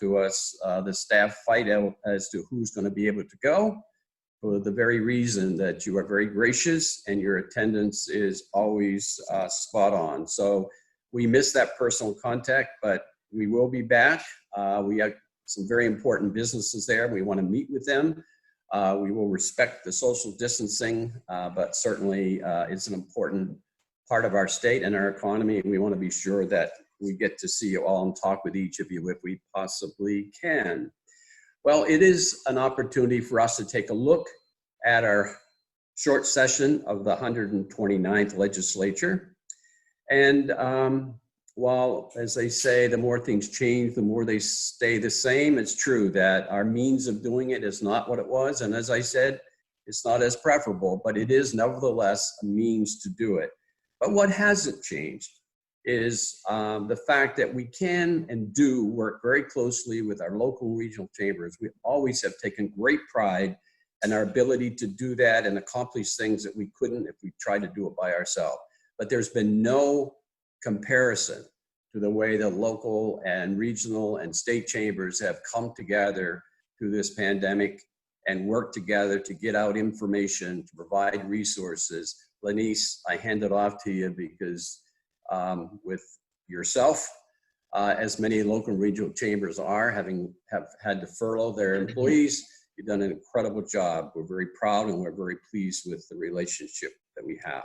to us. The staff fight out as to who's going to be able to go for the very reason that you are very gracious and your attendance is always spot on. So we miss that personal contact, but we will be back. We have some very important businesses there. We want to meet with them. We will respect the social distancing, but certainly it's an important part of our state and our economy. And we want to be sure that we get to see you all and talk with each of you if we possibly can. Well, it is an opportunity for us to take a look at our short session of the 129th legislature. And while, as they say, the more things change, the more they stay the same, it's true that our means of doing it is not what it was. And as I said, it's not as preferable, but it is nevertheless a means to do it. But what hasn't changed is the fact that we can and do work very closely with our local and regional chambers. We always have taken great pride in our ability to do that and accomplish things that we couldn't if we tried to do it by ourselves. But there's been no comparison to the way the local and regional and state chambers have come together through this pandemic and worked together to get out information, to provide resources. Lanice, I hand it off to you because with yourself, as many local and regional chambers have had to furlough their employees, you've done an incredible job. We're very proud and we're very pleased with the relationship that we have.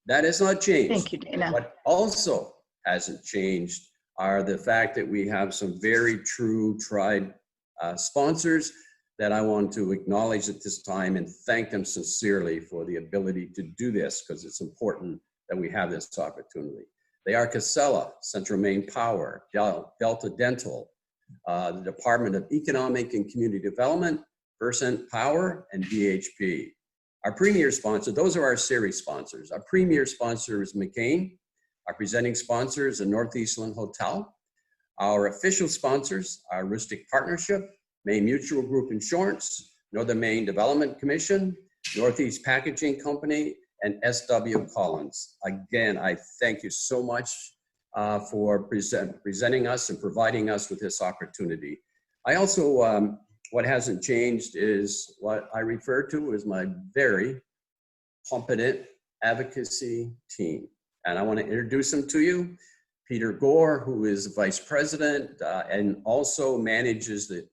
That has not changed. Thank you, Dana. What also hasn't changed are the fact that we have some very true tried sponsors that I want to acknowledge at this time and thank them sincerely for the ability to do this, because it's important that we have this opportunity. They are Casella, Central Maine Power, Delta Dental, the Department of Economic and Community Development, Versant Power, and VHP. Our premier sponsor, those are our series sponsors. Our premier sponsor is McCain. Our presenting sponsor is the Northeastland Hotel. Our official sponsors are Rustic Partnership, Maine Mutual Group Insurance, Northern Maine Development Commission, Northeast Packaging Company, and S.W. Collins. Again, I thank you so much for presenting us and providing us with this opportunity. I also, what hasn't changed is what I refer to as my very competent advocacy team. And I want to introduce them to you. Peter Gore, who is Vice President and also manages the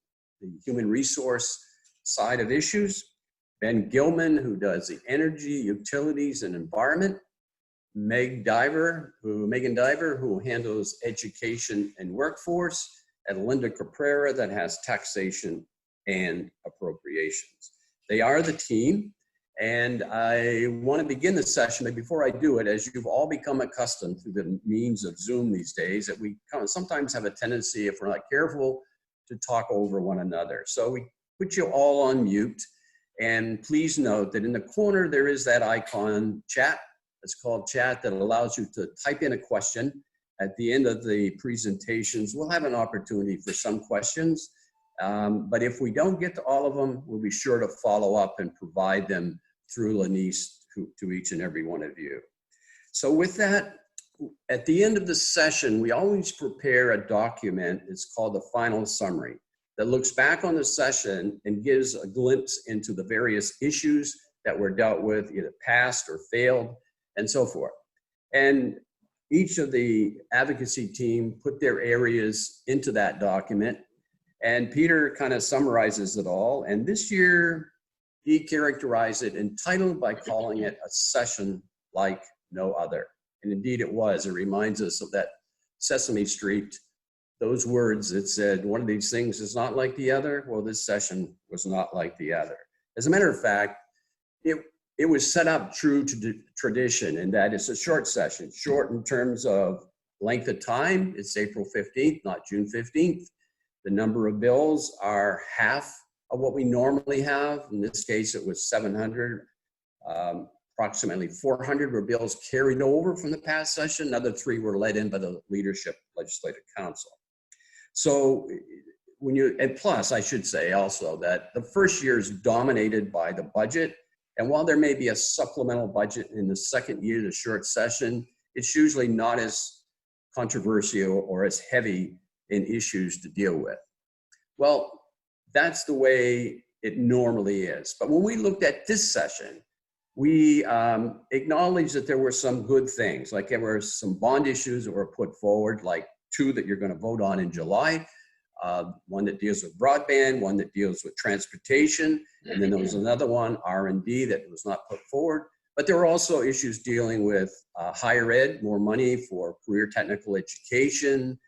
human resource side of issues. Ben Gilman, who does the energy, utilities, and environment. Megan Diver, who handles education and workforce. And Linda Caprera, that has taxation and appropriations. They are the team. And I want to begin the session, but before I do it, as you've all become accustomed to the means of Zoom these days, that we sometimes have a tendency, if we're not careful, to talk over one another. So we put you all on mute. And please note that in the corner, there is that icon, chat. It's called chat, that allows you to type in a question. At the end of the presentations, we'll have an opportunity for some questions. But if we don't get to all of them, we'll be sure to follow up and provide them through Lanice to each and every one of you. So with that, at the end of the session, we always prepare a document. It's called the final summary, that looks back on the session and gives a glimpse into the various issues that were dealt with, either passed or failed, and so forth. And each of the advocacy team put their areas into that document. And Peter kind of summarizes it all. And this year, he characterized it entitled by calling it a session like no other. And indeed it was. It reminds us of that Sesame Street, those words that said, one of these things is not like the other. Well, this session was not like the other. As a matter of fact, it was set up true to the tradition, in that it's a short session, short in terms of length of time. It's April 15th, not June 15th. The number of bills are half of what we normally have. In this case, it was 700. Approximately 400 were bills carried over from the past session. Another 3 were led in by the Leadership Legislative Council. So and plus I should say also that the first year is dominated by the budget. And while there may be a supplemental budget in the second year, the short session, it's usually not as controversial or as heavy and issues to deal with. Well, that's the way it normally is. But when we looked at this session, we acknowledged that there were some good things, like there were some bond issues that were put forward, like 2 that you're going to vote on in July, one that deals with broadband, one that deals with transportation, and then there was another one, R&D, that was not put forward. But there were also issues dealing with higher ed, more money for career technical education,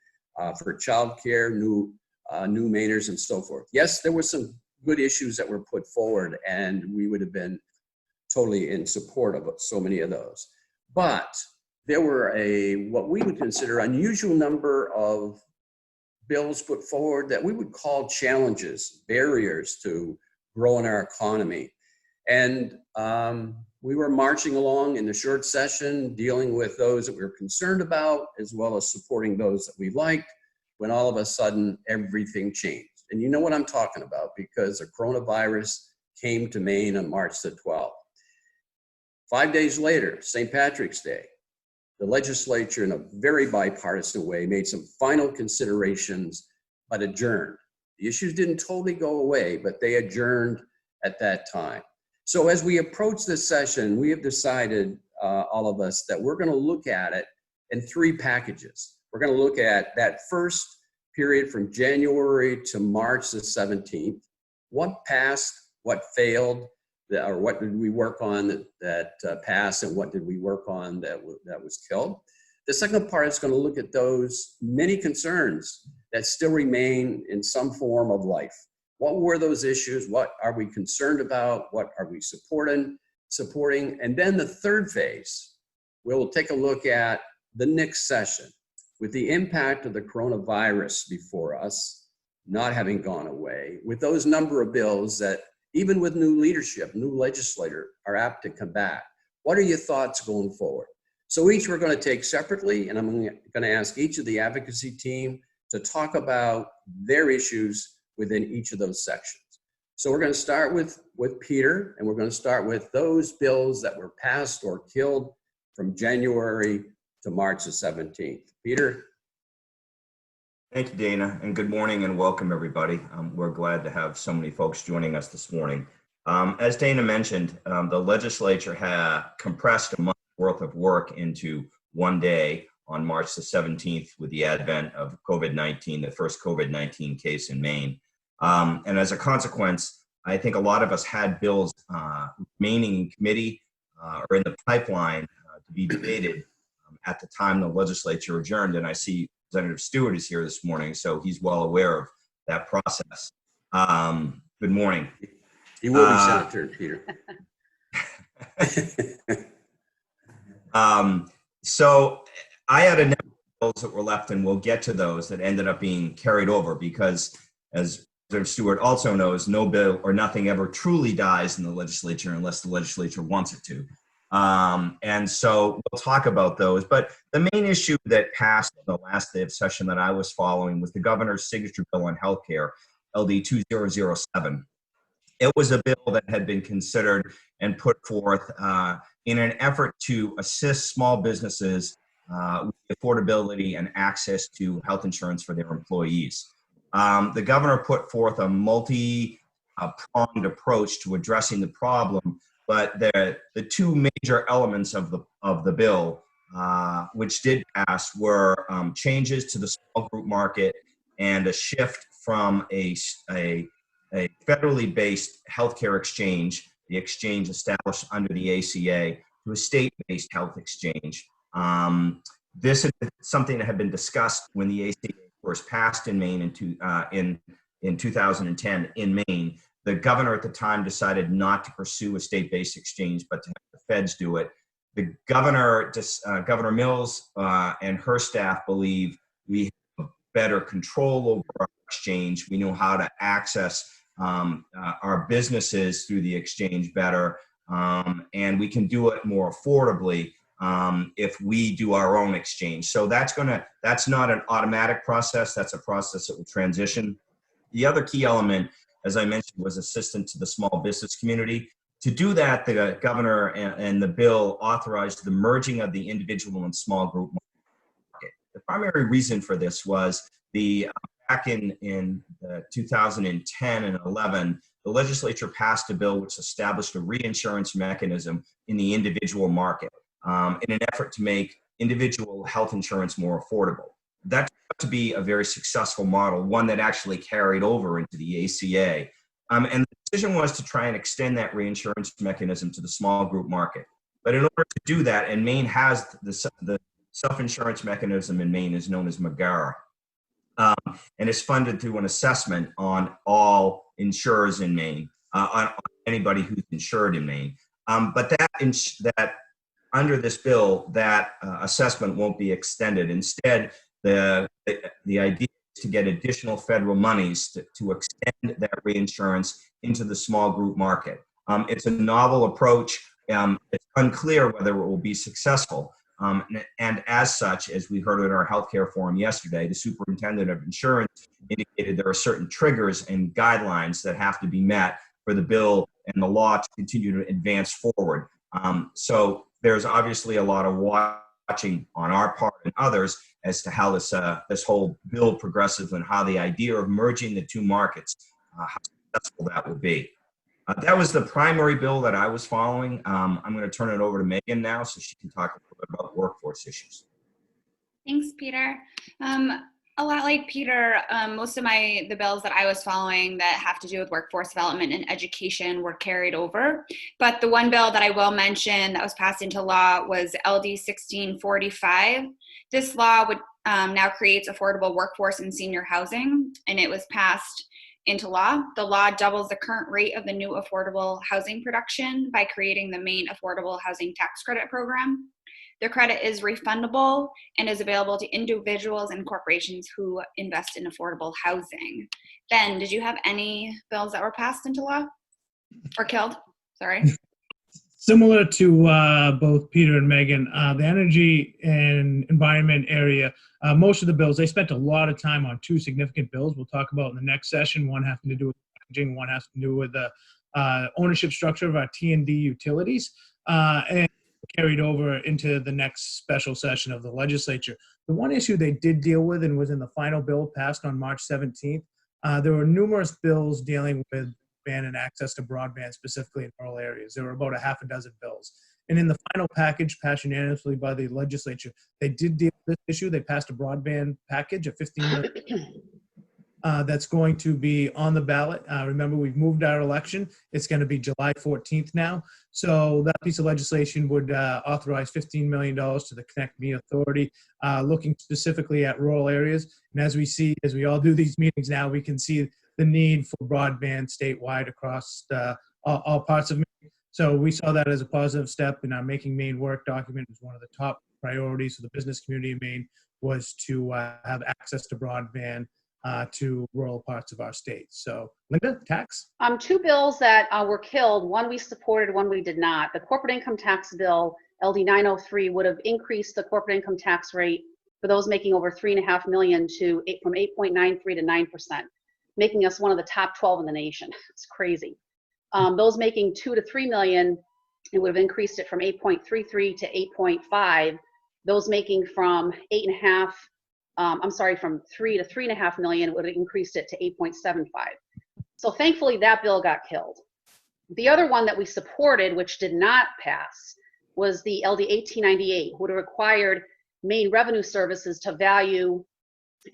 for childcare, new mainers, and so forth. Yes, there were some good issues that were put forward, and we would have been totally in support of so many of those. But there were what we would consider unusual number of bills put forward that we would call challenges, barriers to growing our economy. And we were marching along in the short session, dealing with those that we were concerned about, as well as supporting those that we liked, when all of a sudden everything changed. And you know what I'm talking about, because the coronavirus came to Maine on March the 12th. 5 days later, St. Patrick's Day, the legislature, in a very bipartisan way, made some final considerations, but adjourned. The issues didn't totally go away, but they adjourned at that time. So as we approach this session, we have decided, all of us, that we're going to look at it in 3 packages. We're going to look at that first period from January to March the 17th. What passed, what failed, or what did we work on that passed, and what did we work on that was killed. The second part is going to look at those many concerns that still remain in some form of life. What were those issues? What are we concerned about? What are we supporting? And then the third phase, we'll take a look at the next session with the impact of the coronavirus before us, not having gone away, with those number of bills that even with new leadership, new legislator, are apt to come back. What are your thoughts going forward? So each we're going to take separately, and I'm going to ask each of the advocacy team to talk about their issues within each of those sections. So we're going to start with Peter, and we're going to start with those bills that were passed or killed from January to March the 17th. Peter? Thank you, Dana, and good morning and welcome, everybody. We're glad to have so many folks joining us this morning. As Dana mentioned, the legislature had compressed a month's worth of work into one day on March the 17th with the advent of COVID-19, the first COVID-19 case in Maine. And as a consequence, I think a lot of us had bills remaining in committee or in the pipeline to be debated at the time the legislature adjourned, and I see Representative Stewart is here this morning, so he's well aware of that process. Good morning. He will be, Senator Peter. So I had a number of bills that were left, and we'll get to those that ended up being carried over because, as Representative Stewart also knows, no bill or nothing ever truly dies in the legislature unless the legislature wants it to. And so we'll talk about those. But the main issue that passed the last day of session that I was following was the governor's signature bill on healthcare, LD 2007. It was a bill that had been considered and put forth in an effort to assist small businesses with affordability and access to health insurance for their employees. The governor put forth a multi-pronged approach to addressing the problem. But the 2 major elements of the bill, which did pass, were changes to the small group market and a shift from a federally based healthcare exchange, the exchange established under the ACA, to a state-based health exchange. This is something that had been discussed when the ACA first passed in Maine in 2010 in Maine. The governor at the time decided not to pursue a state-based exchange, but to have the feds do it. The governor, Governor Mills and her staff believe we have better control over our exchange. We know how to access our businesses through the exchange better, and we can do it more affordably if we do our own exchange. So that's not an automatic process. That's a process that will transition. The other key element, as I mentioned, was assistance to the small business community. To do that, the governor and the bill authorized the merging of the individual and small group market. The primary reason for this was back in 2010 and 11, the legislature passed a bill which established a reinsurance mechanism in the individual market in an effort to make individual health insurance more affordable. That turned out to be a very successful model, one that actually carried over into the ACA. And the decision was to try and extend that reinsurance mechanism to the small group market. But in order to do that, and Maine has the self-insurance mechanism in Maine is known as MAGARA, and is funded through an assessment on all insurers in Maine, on anybody who's insured in Maine. But that under this bill, that assessment won't be extended. Instead, the idea is to get additional federal monies to extend that reinsurance into the small group market. It's a novel approach. It's unclear whether it will be successful. And as such, as we heard in our healthcare forum yesterday, the superintendent of insurance indicated there are certain triggers and guidelines that have to be met for the bill and the law to continue to advance forward. So there's obviously a lot of watching on our part and others as to how this whole bill progresses and how the idea of merging the two markets, how successful that will be. That was the primary bill that I was following. I'm going to turn it over to Megan now so she can talk a little bit about workforce issues. Thanks, Peter. A lot like Peter, most of the bills that I was following that have to do with workforce development and education were carried over. But the one bill that I will mention that was passed into law was LD 1645. This law would now creates affordable workforce and senior housing, and it was passed into law. The law doubles the current rate of the new affordable housing production by creating the Maine Affordable Housing Tax Credit Program. The credit is refundable and is available to individuals and corporations who invest in affordable housing. Ben, did you have any bills that were passed into law or killed? Sorry. Similar to both Peter and Megan, the energy and environment area, most of the bills, they spent a lot of time on two significant bills we'll talk about in the next session. One having to do with packaging, one has to do with the ownership structure of our T&D utilities, and carried over into the next special session of the legislature. The one issue they did deal with and was in the final bill passed on March 17th, there were numerous bills dealing with broadband and access to broadband, specifically in rural areas. There were about a half a dozen bills. And in the final package passed unanimously by the legislature, they did deal with this issue. They passed a broadband package of $15 million that's going to be on the ballot. Remember, we've moved our election. It's going to be July 14th now. So that piece of legislation would authorize $15 million to the Connect Me Authority, looking specifically at rural areas. And as we all do these meetings now, we can see the need for broadband statewide across all parts of Maine. So we saw that as a positive step in our Making Maine Work document. It was one of the top priorities for the business community in Maine was to have access to broadband to rural parts of our state. So Linda, tax? Two bills that were killed. One we supported, one we did not. The corporate income tax bill, LD 903, would have increased the corporate income tax rate for those making over $3.5 million from 8.93 to 9%, making us one of the top 12 in the nation. It's crazy. Those making 2 to 3 million, it would have increased it from 8.33 to 8.5. Those making from from 3 to 3.5 million, it would have increased it to 8.75. So thankfully that bill got killed. The other one that we supported, which did not pass, was the LD 1898, would have required Maine Revenue Services to value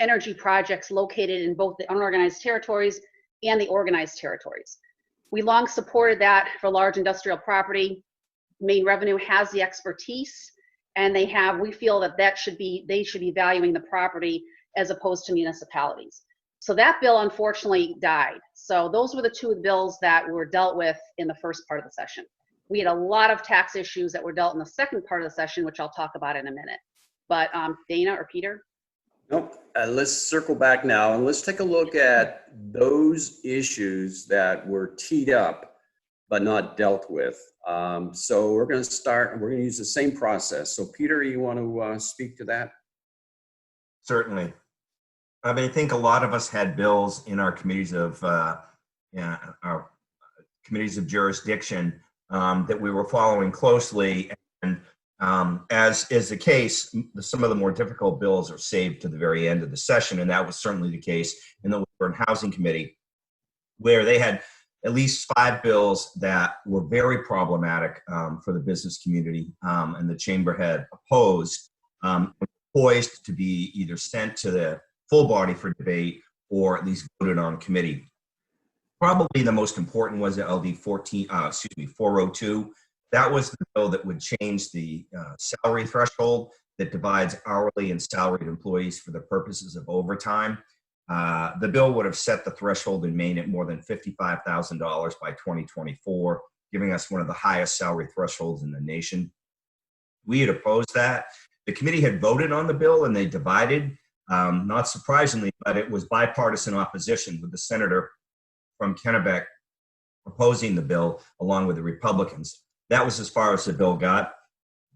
energy projects located in both the unorganized territories and the organized territories. We long supported that for large industrial property. Maine Revenue has the expertise, and we feel that they should be valuing the property as opposed to municipalities. So that bill unfortunately died. So those were the two bills that were dealt with in the first part of the session. We had a lot of tax issues that were dealt in the second part of the session, which I'll talk about in a minute. But Dana or Peter? Nope. Let's circle back now and let's take a look at those issues that were teed up but not dealt with. So we're going to use the same process. So Peter, you want to speak to that? Certainly. I mean, I think a lot of us had bills in our committees of jurisdiction that we were following closely, and As is the case, some of the more difficult bills are saved to the very end of the session, and that was certainly the case in the Labor and Housing Committee, where they had at least 5 bills that were very problematic for the business community, and the chamber had opposed, poised to be either sent to the full body for debate or at least voted on committee. Probably the most important was the LD 402. That was the bill that would change the salary threshold that divides hourly and salaried employees for the purposes of overtime. The bill would have set the threshold in Maine at more than $55,000 by 2024, giving us one of the highest salary thresholds in the nation. We had opposed that. The committee had voted on the bill and they divided, not surprisingly, but it was bipartisan opposition with the senator from Kennebec opposing the bill along with the Republicans. That was as far as the bill got.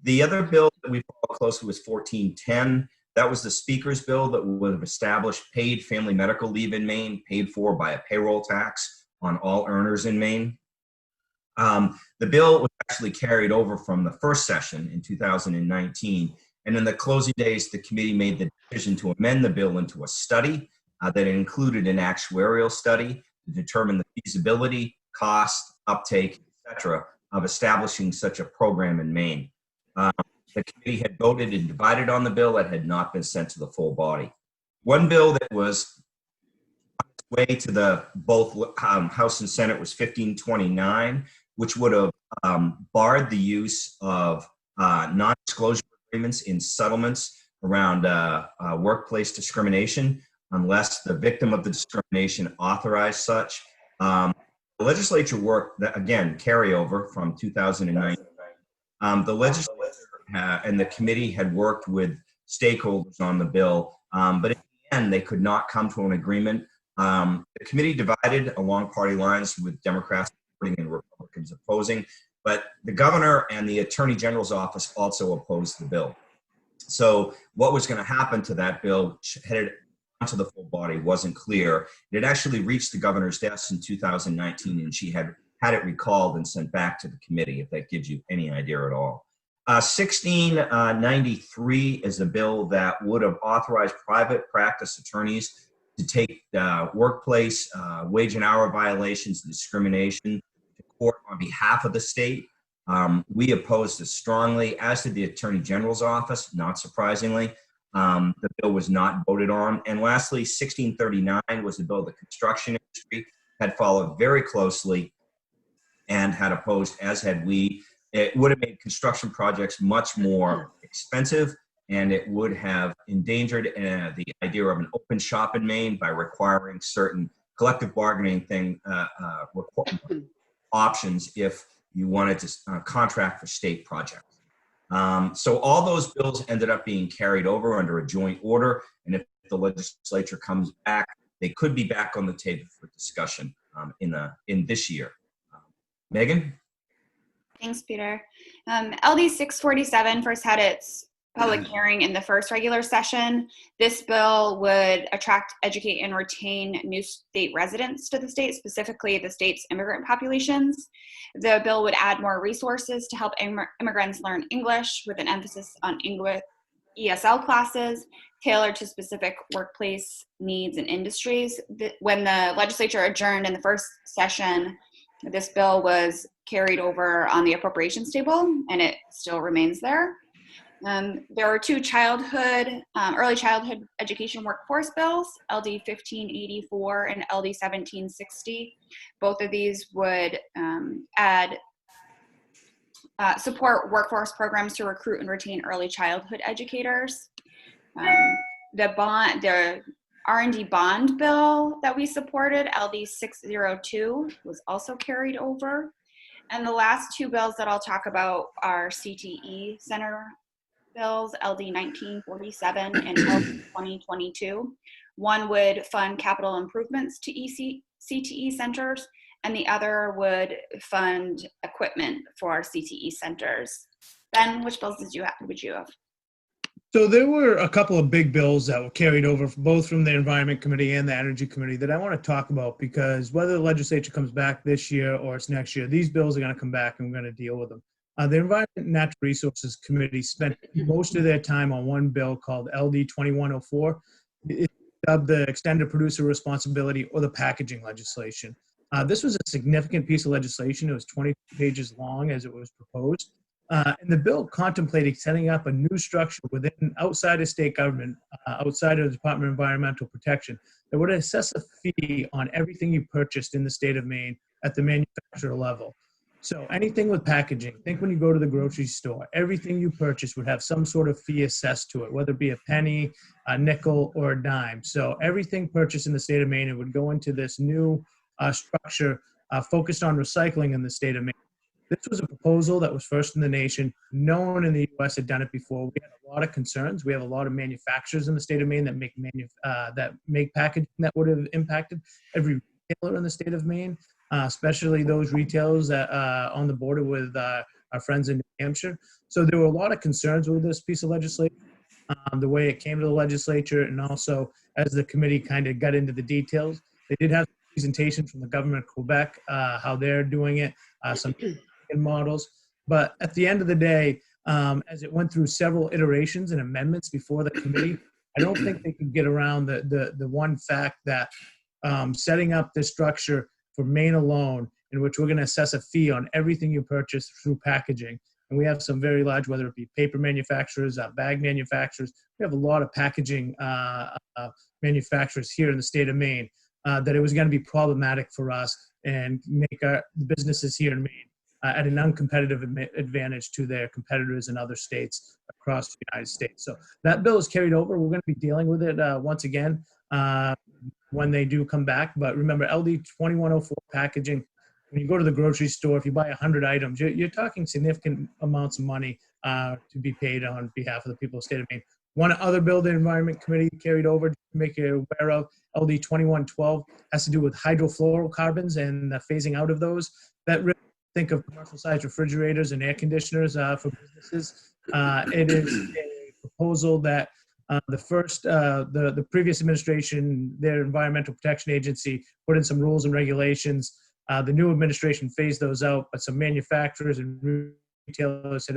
The other bill that we followed closely was 1410. That was the speaker's bill that would have established paid family medical leave in Maine, paid for by a payroll tax on all earners in Maine. The bill was actually carried over from the first session in 2019. And in the closing days, the committee made the decision to amend the bill into a study that included an actuarial study to determine the feasibility, cost, uptake, etc., of establishing such a program in Maine. The committee had voted and divided on the bill that had not been sent to the full body. One bill that was on its way to the both House and Senate was 1529, which would have barred the use of non-disclosure agreements in settlements around workplace discrimination unless the victim of the discrimination authorized such. The legislature worked, again, carryover from 2009. The legislature and the committee had worked with stakeholders on the bill, but in the end, they could not come to an agreement. The committee divided along party lines with Democrats supporting and Republicans opposing, but the governor and the attorney general's office also opposed the bill. So what was going to happen to that bill headed onto the full body wasn't clear. It had actually reached the governor's desk in 2019, and she had it recalled and sent back to the committee, if that gives you any idea at all. 1693 is a bill that would have authorized private practice attorneys to take workplace wage and hour violations and discrimination to court on behalf of the state. We opposed this strongly, as did the Attorney General's office, not surprisingly. The bill was not voted on. And lastly, 1639 was a bill the construction industry had followed very closely and had opposed, as had we. It would have made construction projects much more expensive, and it would have endangered the idea of an open shop in Maine by requiring certain collective bargaining options if you wanted to contract for state projects. So all those bills ended up being carried over under a joint order, and if the legislature comes back, they could be back on the table for discussion in this year. Megan? Thanks, Peter. LD 647 first had its public hearing in the first regular session. This bill would attract, educate, and retain new state residents to the state, specifically the state's immigrant populations. The bill would add more resources to help immigrants learn English with an emphasis on English ESL classes tailored to specific workplace needs and industries. When the legislature adjourned in the first session, this bill was carried over on the appropriations table, and it still remains there. There are two early childhood education workforce bills, LD 1584 and LD 1760. Both of these would support workforce programs to recruit and retain early childhood educators. The R&D bond bill that we supported, LD 602, was also carried over. And the last two bills that I'll talk about are CTE Center bills, LD 1947 and LD 2022. One would fund capital improvements to CTE centers, and the other would fund equipment for CTE centers. Ben, which bills would you have? So there were a couple of big bills that were carried over both from the Environment Committee and the Energy Committee that I want to talk about, because whether the legislature comes back this year or it's next year, these bills are going to come back and we're going to deal with them. The Environment and Natural Resources Committee spent most of their time on one bill called LD 2104. It's dubbed the Extended Producer Responsibility or the packaging legislation. This was a significant piece of legislation. It was 20 pages long as it was proposed. And the bill contemplated setting up a new structure outside of state government, outside of the Department of Environmental Protection, that would assess a fee on everything you purchased in the state of Maine at the manufacturer level. So anything with packaging, think when you go to the grocery store, everything you purchase would have some sort of fee assessed to it, whether it be a penny, a nickel, or a dime. So everything purchased in the state of Maine, it would go into this new structure focused on recycling in the state of Maine. This was a proposal that was first in the nation. No one in the U.S. had done it before. We had a lot of concerns. We have a lot of manufacturers in the state of Maine that make packaging that would have impacted every retailer in the state of Maine, especially those retailers that on the border with our friends in New Hampshire. So there were a lot of concerns with this piece of legislation, the way it came to the legislature, and also as the committee kind of got into the details. They did have presentations from the government of Quebec, how they're doing it, some models. But at the end of the day, as it went through several iterations and amendments before the committee, I don't think they could get around the one fact that setting up this structure for Maine alone, in which we're going to assess a fee on everything you purchase through packaging. And we have some very large, whether it be paper manufacturers, bag manufacturers. We have a lot of packaging manufacturers here in the state of Maine, that it was going to be problematic for us and make our businesses here in Maine at an uncompetitive advantage to their competitors in other states across the United States. So that bill is carried over. We're going to be dealing with it once again when they do come back. But remember, LD 2104 packaging, when you go to the grocery store, if you buy 100 items, you're talking significant amounts of money to be paid on behalf of the people of the state of Maine. One other bill the Environment Committee carried over to make you aware of, LD 2112, has to do with hydrofluorocarbons and the phasing out of those. That really think of commercial-sized refrigerators and air conditioners for businesses. It is a proposal that the previous administration, their Environmental Protection Agency, put in some rules and regulations. The new administration phased those out, but some manufacturers and retailers had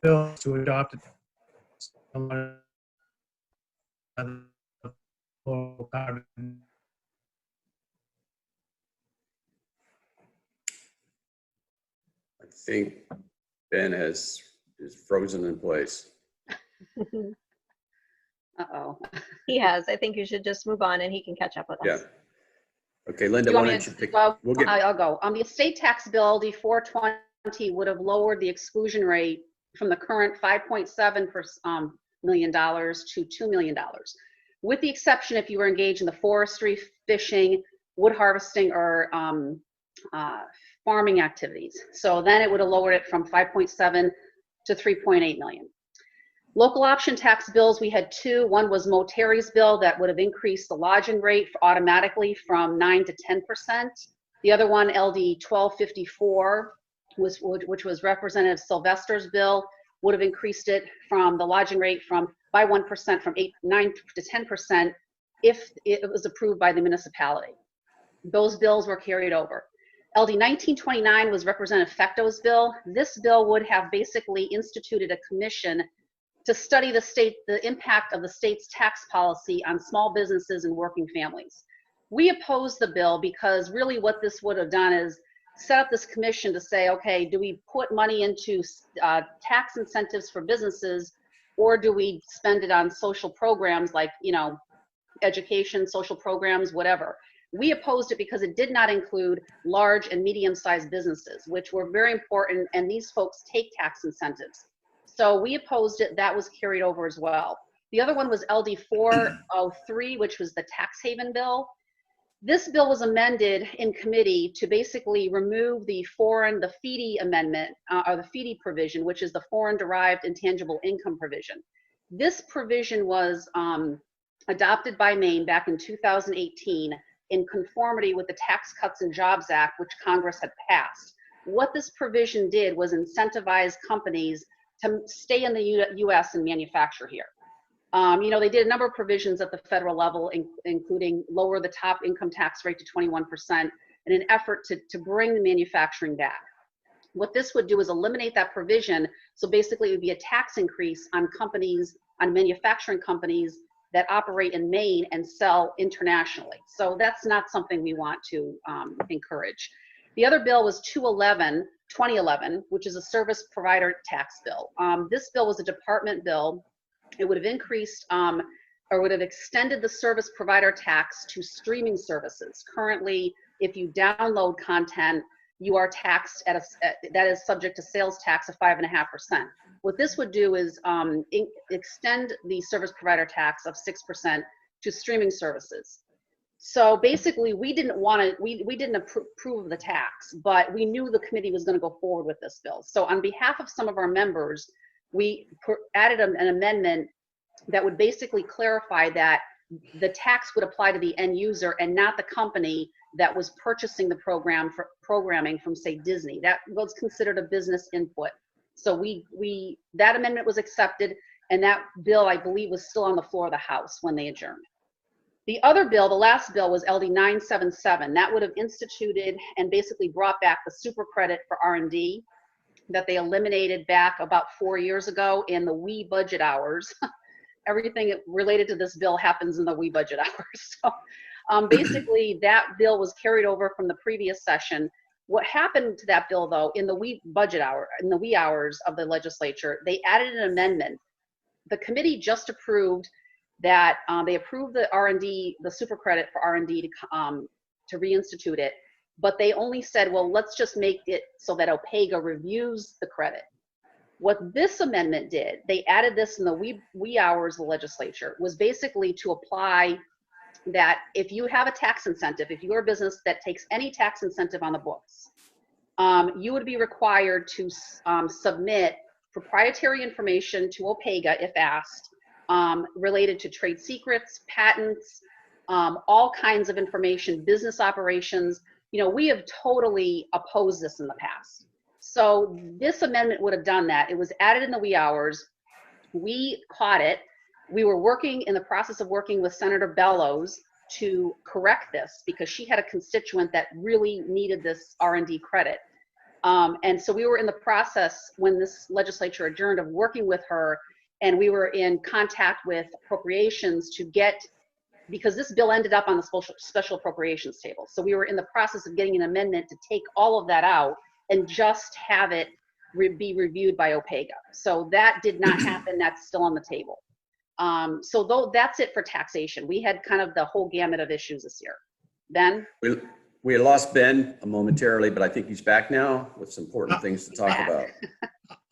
bill to adopt it. I think Ben is frozen in place. Uh-oh. He has. I think you should just move on and he can catch up with us. Yeah. Okay, Linda, Do you why want me don't you to pick? go? We'll get. I'll go. The estate tax bill, the 420, would have lowered the exclusion rate from the current $5.7 million to $2 million, with the exception if you were engaged in the forestry, fishing, wood harvesting, or farming activities. So then it would have lowered it from 5.7 to 3.8 million. Local option tax bills, we had two. One was Mo Terry's bill that would have increased the lodging rate automatically from 9 to 10%. The other one, LD 1254, which was Representative Sylvester's bill, would have increased it from the lodging rate by 1% from 9 to 10% if it was approved by the municipality. Those bills were carried over. LD 1929 was Representative Fecto's bill. This bill would have basically instituted a commission to study the impact of the state's tax policy on small businesses and working families. We opposed the bill because really what this would have done is set up this commission to say, okay, do we put money into tax incentives for businesses, or do we spend it on social programs like, education, social programs, whatever? We opposed it because it did not include large and medium-sized businesses, which were very important, and these folks take tax incentives. So we opposed it. That was carried over as well. The other one was LD 403, which was the tax haven bill. This bill was amended in committee to basically remove the FEDI amendment, or the FEDI provision, which is the foreign derived intangible income provision. This provision was adopted by Maine back in 2018 in conformity with the Tax Cuts and Jobs Act, which Congress had passed. What this provision did was incentivize companies to stay in the U.S. and manufacture here. They did a number of provisions at the federal level, including lower the top income tax rate to 21% in an effort to bring the manufacturing back. What this would do is eliminate that provision. So basically it would be a tax increase on companies, on manufacturing companies that operate in Maine and sell internationally. So that's not something we want to encourage. The other bill was 2011, which is a service provider tax bill. This bill was a department bill. It would have increased or would have extended the service provider tax to streaming services. Currently, if you download content, you are taxed at that is subject to sales tax of 5.5%. What this would do is extend the service provider tax of 6% to streaming services. So basically, we didn't approve of the tax, but we knew the committee was going to go forward with this bill. So on behalf of some of our members, we added an amendment that would basically clarify that the tax would apply to the end user and not the company that was purchasing the programming from, say, Disney. That was considered a business input. So that amendment was accepted, and that bill, I believe, was still on the floor of the House when they adjourned. The other bill, the last bill, was LD 977. That would have instituted and basically brought back the super credit for R&D that they eliminated back about 4 years ago in the wee budget hours. Everything related to this bill happens in the wee budget hours. So basically, that bill was carried over from the previous session. What happened to that bill, though, in the wee budget hour, in the wee hours of the legislature, they added an amendment. The committee just approved that they approved the R&D, the super credit for R&D to reinstitute it, but they only said, well, let's just make it so that OPEGA reviews the credit. What this amendment did, they added this in the wee hours of the legislature, was basically to apply that if you have a tax incentive, if you're a business that takes any tax incentive on the books, you would be required to submit proprietary information to OPEGA if asked, related to trade secrets, patents, all kinds of information, business operations. You know, we have totally opposed this in the past. So this amendment would have done that. It was added in the wee hours. We caught it. We were in the process of working with Senator Bellows to correct this because she had a constituent that really needed this R&D credit. And so we were in the process when this legislature adjourned of working with her, and we were in contact with appropriations to get, because this bill ended up on the special appropriations table. So we were in the process of getting an amendment to take all of that out and just have it be reviewed by OPEGA. So that did not happen. That's still on the table. So that's it for taxation. We had kind of the whole gamut of issues this year. Ben? We lost Ben momentarily, but I think he's back now with some important things to talk about.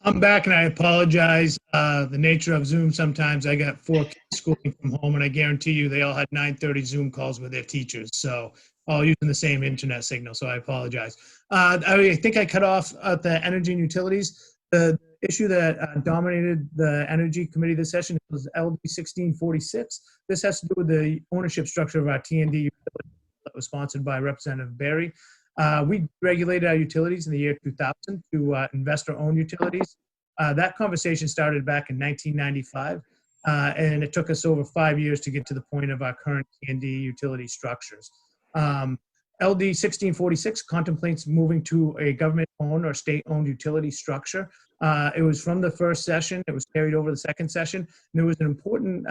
I'm back, and I apologize. The nature of Zoom, sometimes I got 4 kids schooling from home, and I guarantee you they all had 9:30 Zoom calls with their teachers. So all using the same internet signal, so I apologize. I think I cut off at the energy and utilities. The issue that dominated the energy committee this session was LD 1646. This has to do with the ownership structure of our T&D utility that was sponsored by Representative Berry. We regulated our utilities in the year 2000 to investor-owned utilities. That conversation started back in 1995, and it took us over 5 years to get to the point of our current T&D utility structures. LD 1646 contemplates moving to a government-owned or state-owned utility structure. It was from the first session. It was carried over the second session. And there was an important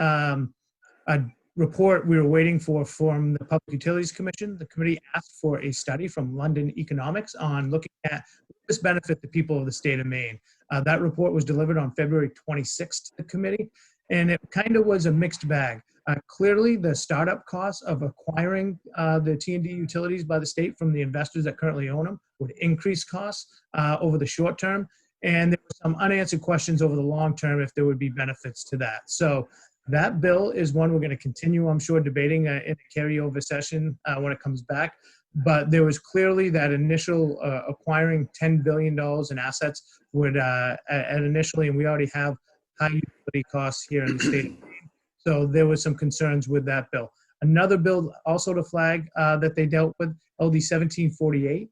report we were waiting for from the Public Utilities Commission. The committee asked for a study from London Economics on looking at this benefit the people of the state of Maine. That report was delivered on February 26th to the committee, and it kind of was a mixed bag. Clearly, the startup costs of acquiring the T&D utilities by the state from the investors that currently own them would increase costs over the short term, and there were some unanswered questions over the long term if there would be benefits to that. So that bill is one we're going to continue, I'm sure, debating in a carryover session when it comes back. But there was clearly that initial acquiring $10 billion in assets would, initially, and we already have high utility costs here in the state of Maine. So there was some concerns with that bill. Another bill also to flag that they dealt with, LD 1748,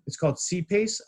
it's called CPACE,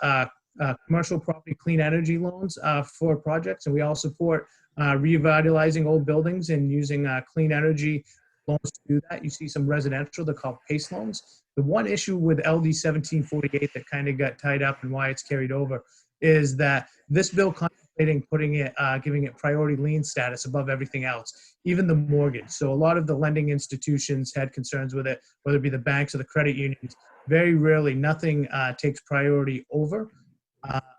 Commercial Property Clean Energy Loans for projects. And we all support revitalizing old buildings and using clean energy loans to do that. You see some residential, they're called PACE loans. The one issue with LD 1748 that kind of got tied up and why it's carried over is that this bill contemplating putting it, giving it priority lien status above everything else, even the mortgage. So a lot of the lending institutions had concerns with it, whether it be the banks or the credit unions. Very rarely, nothing takes priority over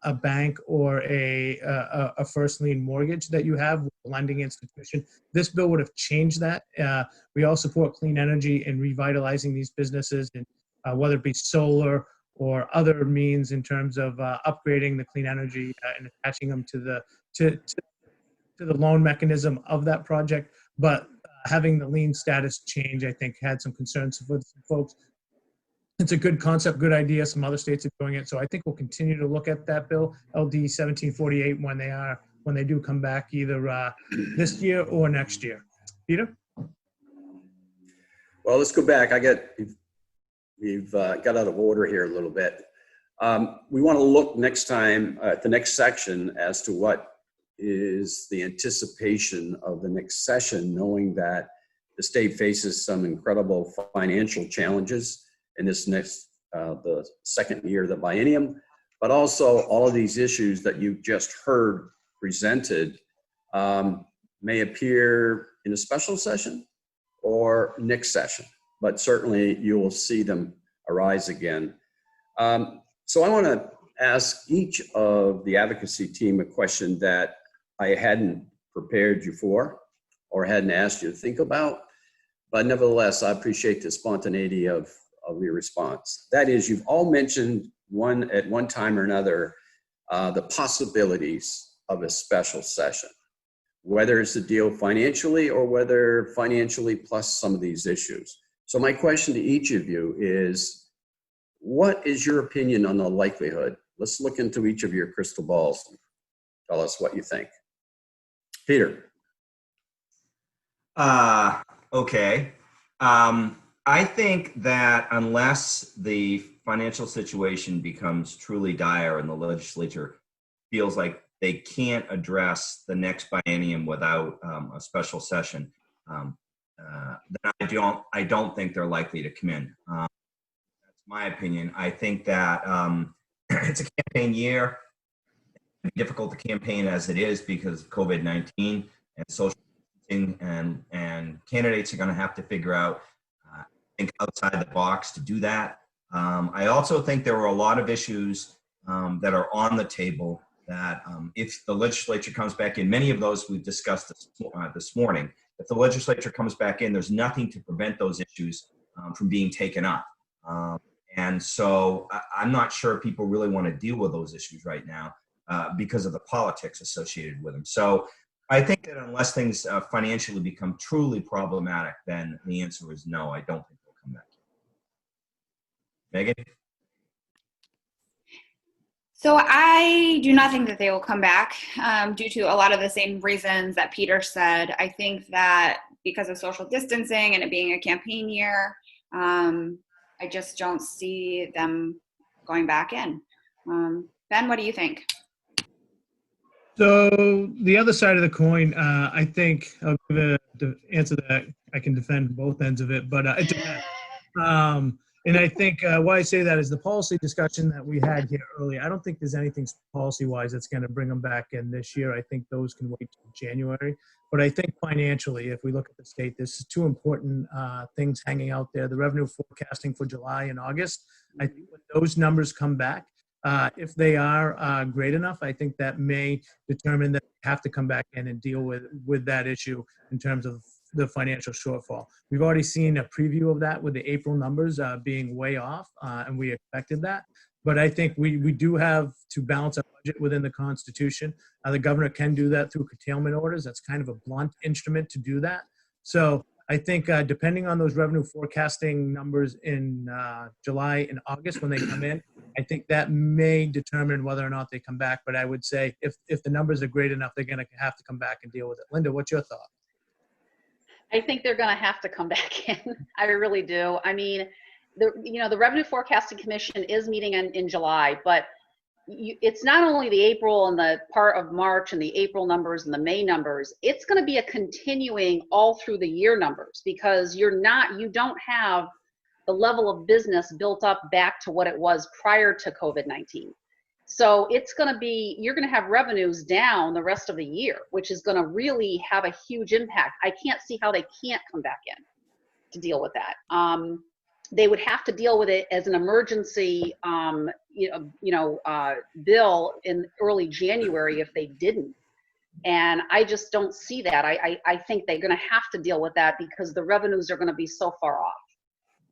a bank or a first lien mortgage that you have with a lending institution. This bill would have changed that. We all support clean energy and revitalizing these businesses, and whether it be solar or other means in terms of upgrading the clean energy and attaching them to the loan mechanism of that project. But having the lien status change, I think, had some concerns with some folks. It's a good concept, good idea. Some other states are doing it. So I think we'll continue to look at that bill, LD 1748, when they do come back either this year or next year. Peter? Well, let's go back. We've got out of order here a little bit. We want to look next time at the next section as to what is the anticipation of the next session, knowing that the state faces some incredible financial challenges in this next, the second year of the biennium, but also all of these issues that you just heard presented may appear in a special session or next session, but certainly you will see them arise again. So I want to ask each of the advocacy team a question that I hadn't prepared you for or hadn't asked you to think about, but nevertheless, I appreciate the spontaneity of your response. That is, you've all mentioned at one time or another the possibilities of a special session, whether it's a deal financially or whether financially plus some of these issues. So my question to each of you is, what is your opinion on the likelihood? Let's look into each of your crystal balls and tell us what you think. Peter. Okay. I think that unless the financial situation becomes truly dire and the legislature feels like they can't address the next biennium without a special session, then I don't think they're likely to come in. That's my opinion. I think that it's a campaign year. It's difficult to campaign as it is because of COVID-19 and social distancing, and candidates are going to have to figure out think outside the box to do that. I also think there were a lot of issues that are on the table that if the legislature comes back in, many of those we've discussed this morning, if the legislature comes back in, there's nothing to prevent those issues from being taken up. And so I'm not sure people really want to deal with those issues right now because of the politics associated with them. So I think that unless things financially become truly problematic, then the answer is no, I don't think they'll come back. Megan? So I do not think that they will come back due to a lot of the same reasons that Peter said. I think that because of social distancing and it being a campaign year, I just don't see them going back in. Ben, what do you think? So the other side of the coin, I think I'll give the answer that I can defend both ends of it, but it depends. And I think why I say that is the policy discussion that we had here earlier. I don't think there's anything policy-wise that's going to bring them back in this year. I think those can wait till January. But I think financially, if we look at the state, there's two important things hanging out there. The revenue forecasting for July and August. I think when those numbers come back, if they are great enough, I think that may determine that they have to come back in and deal with that issue in terms of the financial shortfall. We've already seen a preview of that with the April numbers being way off, and we expected that. But I think we do have to balance our budget within the Constitution. The governor can do that through curtailment orders. That's kind of a blunt instrument to do that. So I think depending on those revenue forecasting numbers in July and August when they come in, I think that may determine whether or not they come back. But I would say if the numbers are great enough, they're going to have to come back and deal with it. Linda, what's your thought? I think they're going to have to come back in. I really do. I mean, the Revenue Forecasting Commission is meeting in July, but it's not only the April and the part of March and the April numbers and the May numbers, it's going to be a continuing all through the year numbers, because you don't have the level of business built up back to what it was prior to COVID-19. So it's going to be, you're going to have revenues down the rest of the year, which is going to really have a huge impact. I can't see how they can't come back in to deal with that. They would have to deal with it as an emergency, bill in early January if they didn't. And I just don't see that. I think they're going to have to deal with that because the revenues are going to be so far off.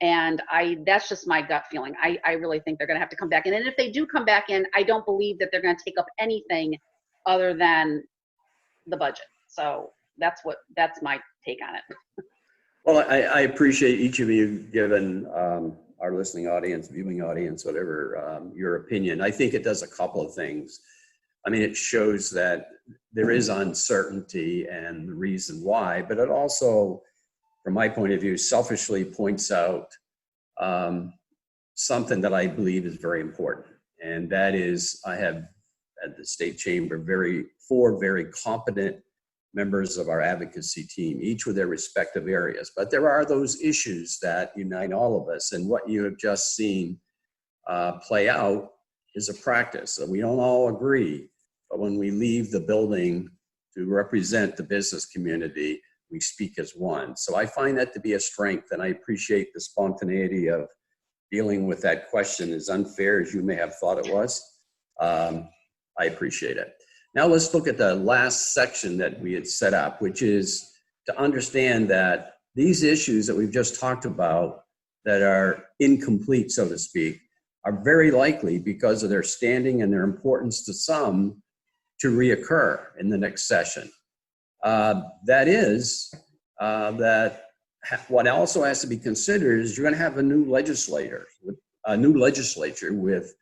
And that's just my gut feeling. I really think they're going to have to come back in. And if they do come back in, I don't believe that they're going to take up anything other than the budget. So that's my take on it. Well, I appreciate each of you giving our listening audience, viewing audience, whatever, your opinion. I think it does a couple of things. I mean, it shows that there is uncertainty and the reason why, but it also, from my point of view, selfishly points out something that I believe is very important. And that is, I have at the State Chamber four very competent members of our advocacy team, each with their respective areas. But there are those issues that unite all of us. And what you have just seen play out is a practice. We don't all agree, but when we leave the building to represent the business community, we speak as one. So I find that to be a strength, and I appreciate the spontaneity of dealing with that question, as unfair as you may have thought it was. I appreciate it. Now let's look at the last section that we had set up, which is to understand that these issues that we've just talked about that are incomplete, so to speak, are very likely, because of their standing and their importance to some, to reoccur in the next session. That what also has to be considered is you're going to have a new legislature with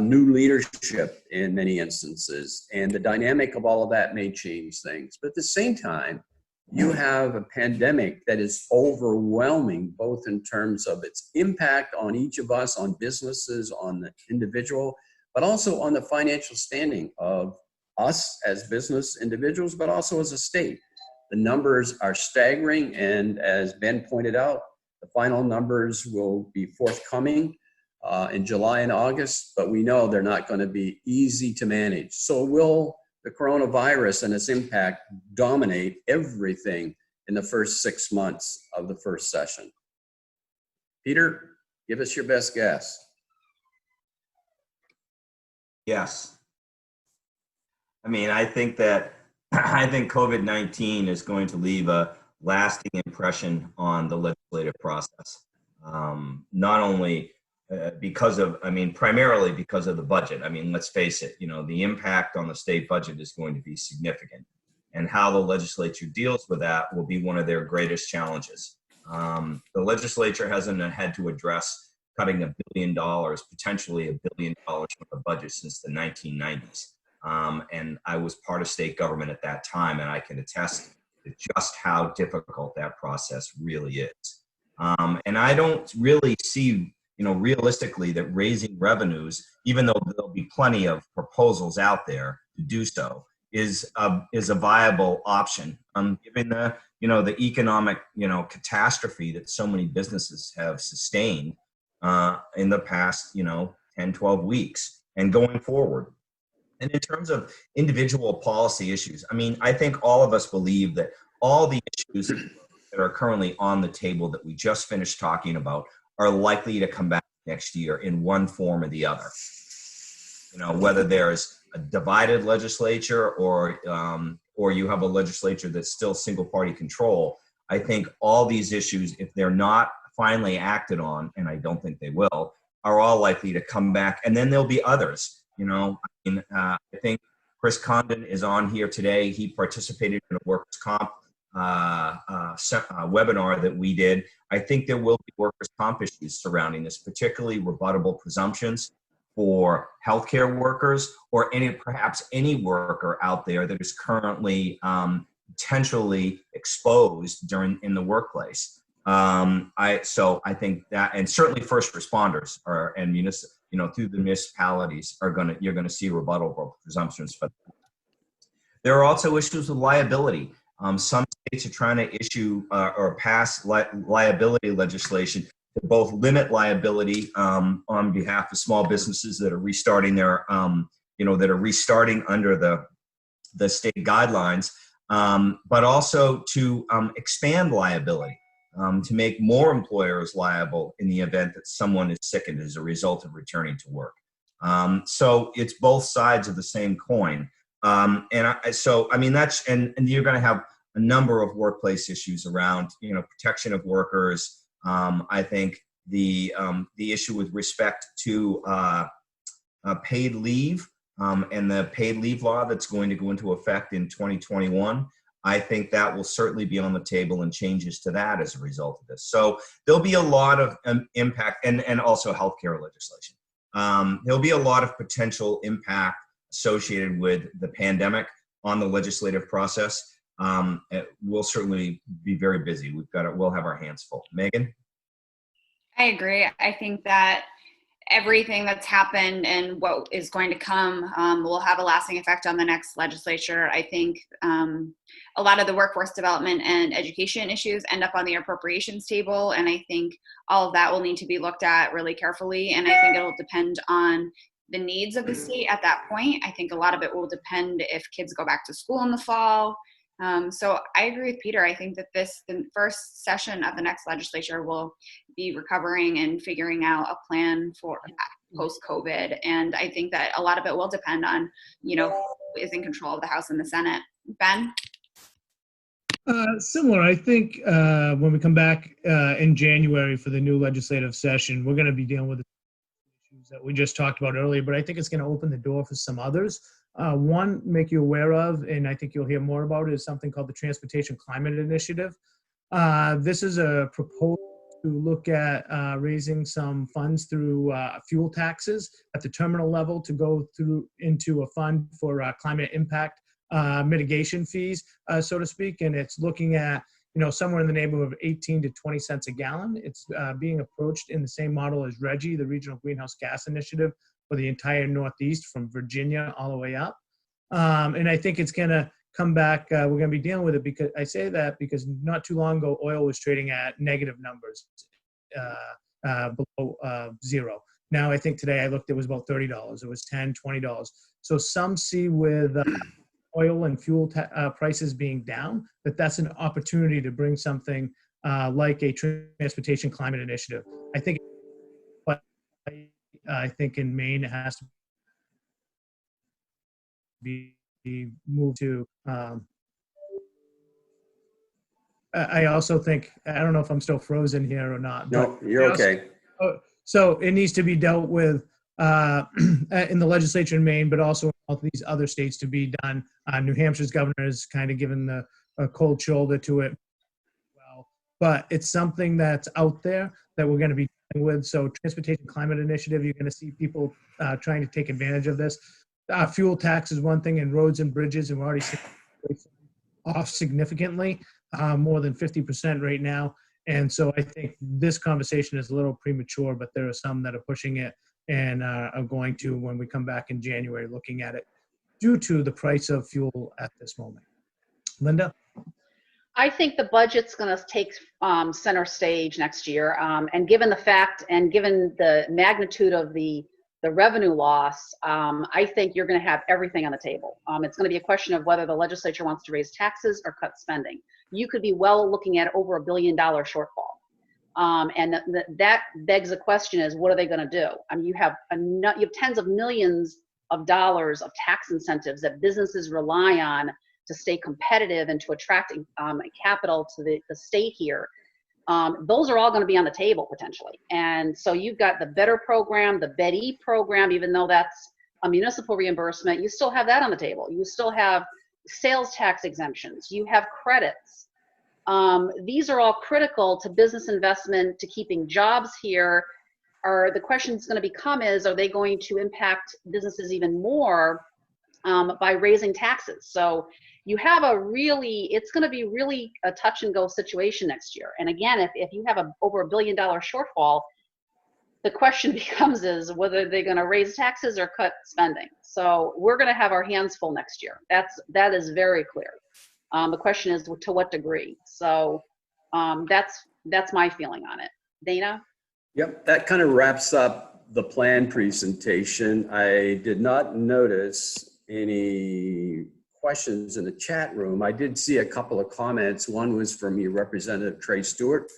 new leadership in many instances, and the dynamic of all of that may change things. But at the same time, you have a pandemic that is overwhelming, both in terms of its impact on each of us, on businesses, on the individual, but also on the financial standing of us as business individuals, but also as a state. The numbers are staggering, and as Ben pointed out, the final numbers will be forthcoming in July and August, but we know they're not going to be easy to manage. So will the coronavirus and its impact dominate everything in the first 6 months of the first session? Peter, give us your best guess. Yes. I mean, I think COVID-19 is going to leave a lasting impression on the legislative process. Not only primarily because of the budget. I mean, let's face it, the impact on the state budget is going to be significant. And how the legislature deals with that will be one of their greatest challenges. The legislature hasn't had to address cutting $1 billion, potentially $1 billion from the budget since the 1990s. And I was part of state government at that time, and I can attest to just how difficult that process really is. And I don't really see, realistically, that raising revenues, even though there'll be plenty of proposals out there to do so, is a viable option. Given the economic, catastrophe that so many businesses have sustained in the past, 10, 12 weeks and going forward. And in terms of individual policy issues, I mean, I think all of us believe that all the issues that are currently on the table that we just finished talking about are likely to come back next year in one form or the other. Whether there's a divided legislature or you have a legislature that's still single party control, I think all these issues, if they're not finally acted on, and I don't think they will, are all likely to come back. And then there'll be others. I think Chris Condon is on here today. He participated in a workers' comp webinar that we did. I think there will be workers' comp issues surrounding this, particularly rebuttable presumptions for healthcare workers or perhaps any worker out there that is currently potentially exposed in the workplace. So I think that, and certainly first responders and through the municipalities you're going to see rebuttable presumptions. But there are also issues with liability. Some states are trying to issue or pass liability legislation to both limit liability on behalf of small businesses that are restarting that are restarting under the state guidelines, but also to expand liability, to make more employers liable in the event that someone is sickened as a result of returning to work. So it's both sides of the same coin. And you're going to have a number of workplace issues around, protection of workers. I think the issue with respect to paid leave and the paid leave law that's going to go into effect in 2021. I think that will certainly be on the table and changes to that as a result of this. So there'll be a lot of impact, and also healthcare legislation. There'll be a lot of potential impact associated with the pandemic on the legislative process. We'll certainly be very busy. We'll have our hands full. Megan? I agree. I think that everything that's happened and what is going to come will have a lasting effect on the next legislature. I think a lot of the workforce development and education issues end up on the appropriations table, and I think all of that will need to be looked at really carefully, and I think it'll depend on the needs of the state at that point. I think a lot of it will depend if kids go back to school in the fall. So I agree with Peter. I think that the first session of the next legislature will be recovering and figuring out a plan for post-COVID. And I think that a lot of it will depend on, who is in control of the House and the Senate. Ben? Similar. I think when we come back in January for the new legislative session, we're going to be dealing with the issues that we just talked about earlier, but I think it's going to open the door for some others. One, make you aware of, and I think you'll hear more about, is something called the Transportation Climate Initiative. This is a proposal to look at raising some funds through fuel taxes at the terminal level to go through into a fund for climate impact mitigation fees, so to speak. And it's looking at, somewhere in the neighborhood of 18 to 20 cents a gallon. It's being approached in the same model as RGGI, the Regional Greenhouse Gas Initiative, for the entire Northeast from Virginia all the way up. And I think it's going to come back. We're going to be dealing with it because I say that because not too long ago, oil was trading at negative numbers, below zero. Now, I think today I looked, it was about $30. It was $10, $20. So some see with oil and fuel prices being down, that's an opportunity to bring something like a transportation climate initiative. I think in Maine it has to be moved to. I also think, I don't know if I'm still frozen here or not. No, you're okay. So it needs to be dealt with in the legislature in Maine, but also in all these other states to be done. New Hampshire's governor has kind of given a cold shoulder to it. Well, but it's something that's out there that we're going to be dealing with. So Transportation Climate Initiative, you're going to see people trying to take advantage of this. Fuel tax is one thing, and roads and bridges, and we're already seeing off significantly, more than 50% right now. And so I think this conversation is a little premature, but there are some that are pushing it and are going to, when we come back in January, looking at it due to the price of fuel at this moment. Linda? I think the budget's going to take center stage next year. And given the fact and given the magnitude of the revenue loss, I think you're going to have everything on the table. It's going to be a question of whether the legislature wants to raise taxes or cut spending. You could be well looking at over $1 billion shortfall. And that begs the question is, what are they going to do? I mean, you have tens of millions of dollars of tax incentives that businesses rely on to stay competitive and to attract capital to the state here. Those are all going to be on the table potentially. And so you've got the Better program, the BED program, even though that's a municipal reimbursement, you still have that on the table. You still have sales tax exemptions. You have credits. These are all critical to business investment, to keeping jobs here. The question is going to become is, are they going to impact businesses even more by raising taxes? So you have it's going to be really a touch and go situation next year. And again, if you have over $1 billion shortfall, The question becomes is whether they're going to raise taxes or cut spending. So we're going to have our hands full next year. That is very clear. The question is to what degree. So that's my feeling on it. Dana? Yep, that kind of wraps up the plan presentation. I did not notice any questions in the chat room. I did see a couple of comments. One was from your Representative Trey Stewart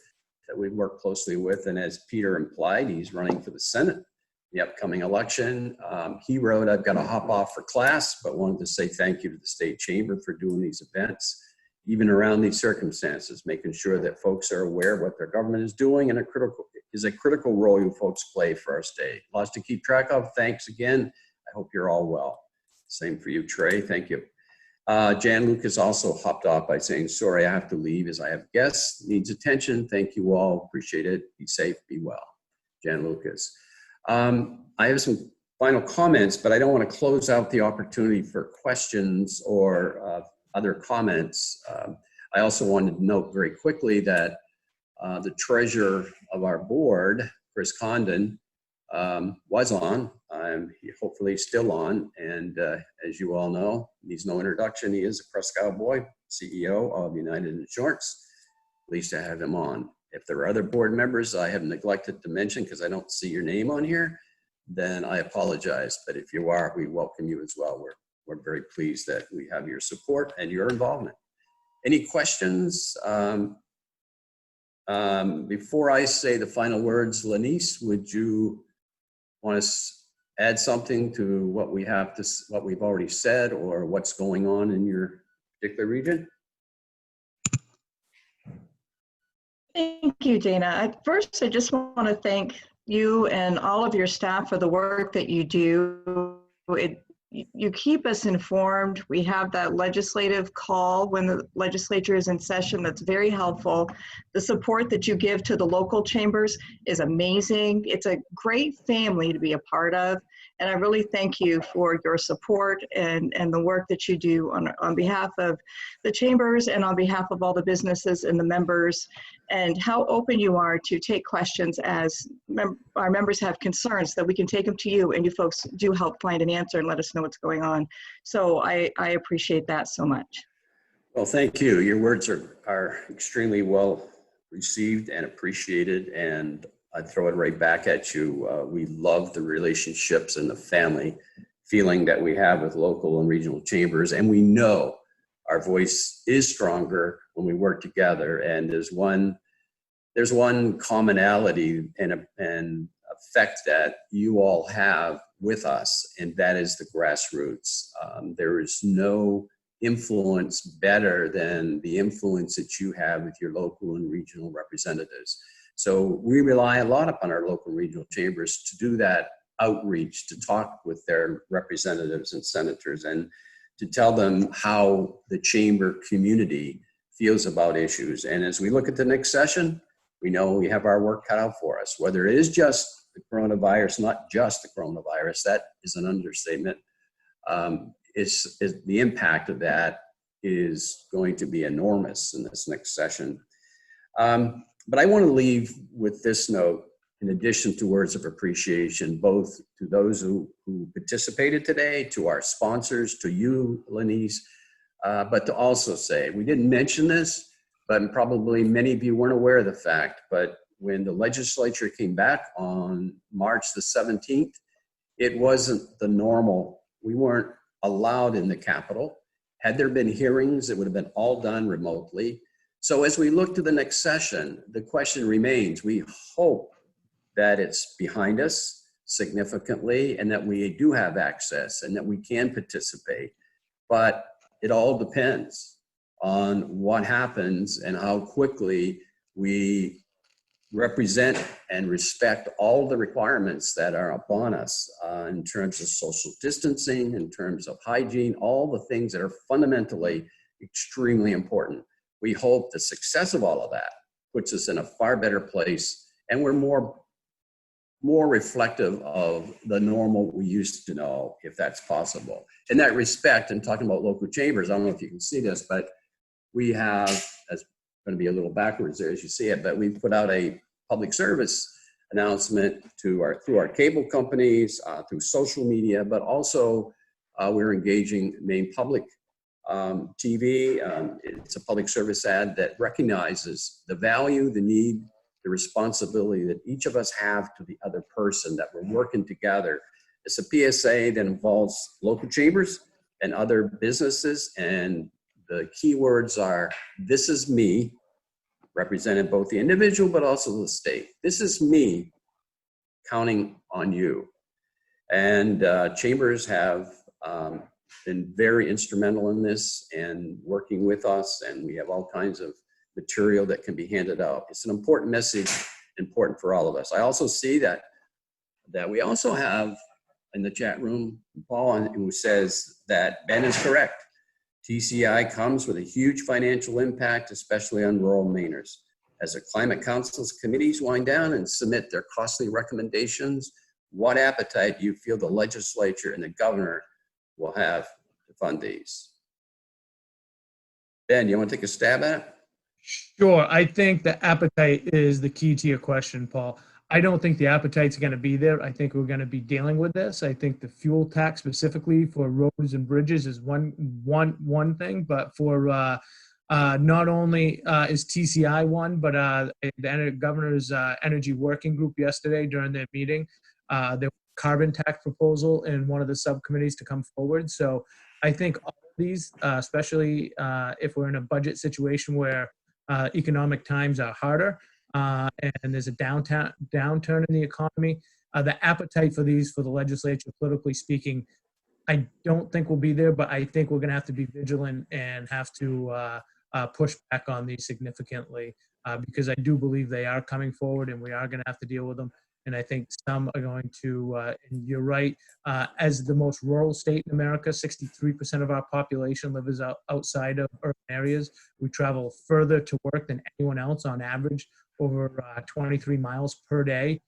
that we work closely with. And as Peter implied, he's running for the Senate, the upcoming election. He wrote, I've got to hop off for class, but wanted to say thank you to the State Chamber for doing these events, even around these circumstances, making sure that folks are aware of what their government is doing and a critical role you folks play for our state. Lots to keep track of. Thanks again. I hope you're all well. Same for you, Trey. Thank you. Jan Lucas also hopped off by saying, sorry, I have to leave as I have guests. Needs attention. Thank you all. Appreciate it. Be safe. Be well. Jan Lucas. I have some final comments, but I don't want to close out the opportunity for questions or other comments. I also wanted to note very quickly that the treasurer of our board, Chris Condon, was on. Hopefully still on. And as you all know, needs no introduction. He is a Presque boy, CEO of United Insurance. Pleased to have him on. If there are other board members I have neglected to mention because I don't see your name on here, then I apologize. But if you are, we welcome you as well. We're very pleased that we have your support and your involvement. Any questions? Before I say the final words, Lanice, would you want to add something to what we've already said or what's going on in your particular region? Thank you, Dana. First, I just want to thank you and all of your staff for the work that you do. You keep us informed. We have that legislative call when the legislature is in session. That's very helpful. The support that you give to the local chambers is amazing. It's a great family to be a part of. And I really thank you for your support and the work that you do on behalf of the chambers and on behalf of all the businesses and the members, and how open you are to take questions as our members have concerns, that we can take them to you and you folks do help find an answer and let us know what's going on. So I appreciate that so much. Well, thank you. Your words are extremely well received and appreciated, and I'd throw it right back at you. We love the relationships and the family feeling that we have with local and regional chambers, and we know our voice is stronger when we work together. And there's one commonality and effect that you all have with us, and that is the grassroots. There is no influence better than the influence that you have with your local and regional representatives. So we rely a lot upon our local and regional chambers to do that outreach, to talk with their representatives and senators and to tell them how the chamber community feels about issues. And as we look at the next session, we know we have our work cut out for us, whether it is just the coronavirus, not just the coronavirus, that is an understatement. The impact of that is going to be enormous in this next session. But I want to leave with this note, in addition to words of appreciation, both to those who participated today, to our sponsors, to you, Lanice, but to also say, we didn't mention this, but probably many of you weren't aware of the fact, but when the legislature came back on March the 17th, it wasn't the normal. We weren't allowed in the Capitol. Had there been hearings, it would have been all done remotely. So as we look to the next session, the question remains, we hope that it's behind us significantly and that we do have access and that we can participate. But it all depends on what happens and how quickly we represent and respect all the requirements that are upon us in terms of social distancing, in terms of hygiene, all the things that are fundamentally extremely important. We hope the success of all of that puts us in a far better place, and we're more reflective of the normal we used to know, if that's possible. In that respect, and talking about local chambers, I don't know if you can see this, but we have, that's going to be a little backwards there as you see it, but we've put out a public service announcement through our cable companies, through social media, but also we're engaging Maine Public TV. It's a public service ad that recognizes the value, the need, the responsibility that each of us have to the other person, that we're working together. It's a PSA that involves local chambers and other businesses, and the key words are, "This is me," representing both the individual but also the state. This is me counting on you. And chambers have been very instrumental in this and working with us, and we have all kinds of material that can be handed out. It's an important message, important for all of us. I also see that we also have in the chat room Paul, who says that Ben is correct. TCI comes with a huge financial impact, especially on rural Mainers. As the Climate Council's committees wind down and submit their costly recommendations, what appetite do you feel the legislature and the governor will have to fund these? Ben, you want to take a stab at it? Sure. I think the appetite is the key to your question, Paul. I don't think the appetite's going to be there. I think we're going to be dealing with this. I think the fuel tax specifically for roads and bridges is one thing, but for not only is TCI one, but the governor's energy working group yesterday during their meeting, the carbon tax proposal in one of the subcommittees to come forward. So I think all of these, especially if we're in a budget situation where economic times are harder, and there's a downturn in the economy, the appetite for these for the legislature, politically speaking, I don't think will be there, but I think we're going to have to be vigilant and have to push back on these significantly because I do believe they are coming forward and we are going to have to deal with them. And I think some are going to, and you're right, as the most rural state in America, 63% of our population lives outside of urban areas. We travel further to work than anyone else on average, over 23 miles per day.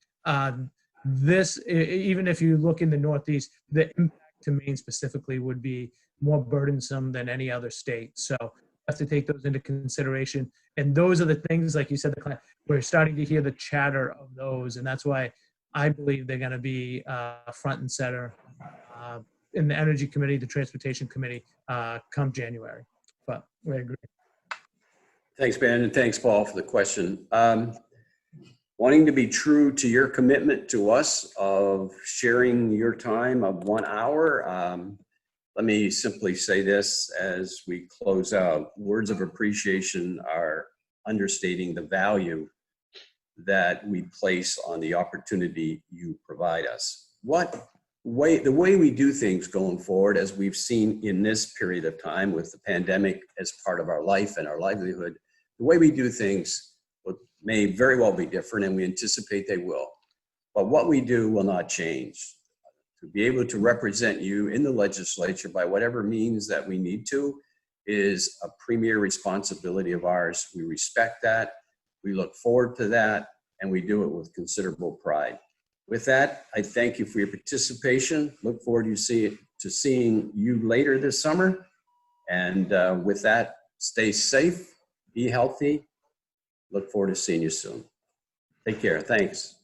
This, even if you look in the Northeast, the impact to Maine specifically would be more burdensome than any other state. So we have to take those into consideration. And those are the things, like you said, we're starting to hear the chatter of those. And that's why I believe they're going to be front and center in the Energy Committee, the Transportation Committee, come January. But we agree. Thanks, Ben, and thanks, Paul, for the question. Wanting to be true to your commitment to us of sharing your time of 1 hour, let me simply say this as we close out. Words of appreciation are understating the value that we place on the opportunity you provide us. The way we do things going forward, as we've seen in this period of time with the pandemic as part of our life and our livelihood, the way we do things may very well be different, and we anticipate they will. But what we do will not change. To be able to represent you in the legislature by whatever means that we need to is a premier responsibility of ours. We respect that. We look forward to that, and we do it with considerable pride. With that, I thank you for your participation. Look forward to seeing you later this summer. And with that, stay safe, be healthy. Look forward to seeing you soon. Take care. Thanks.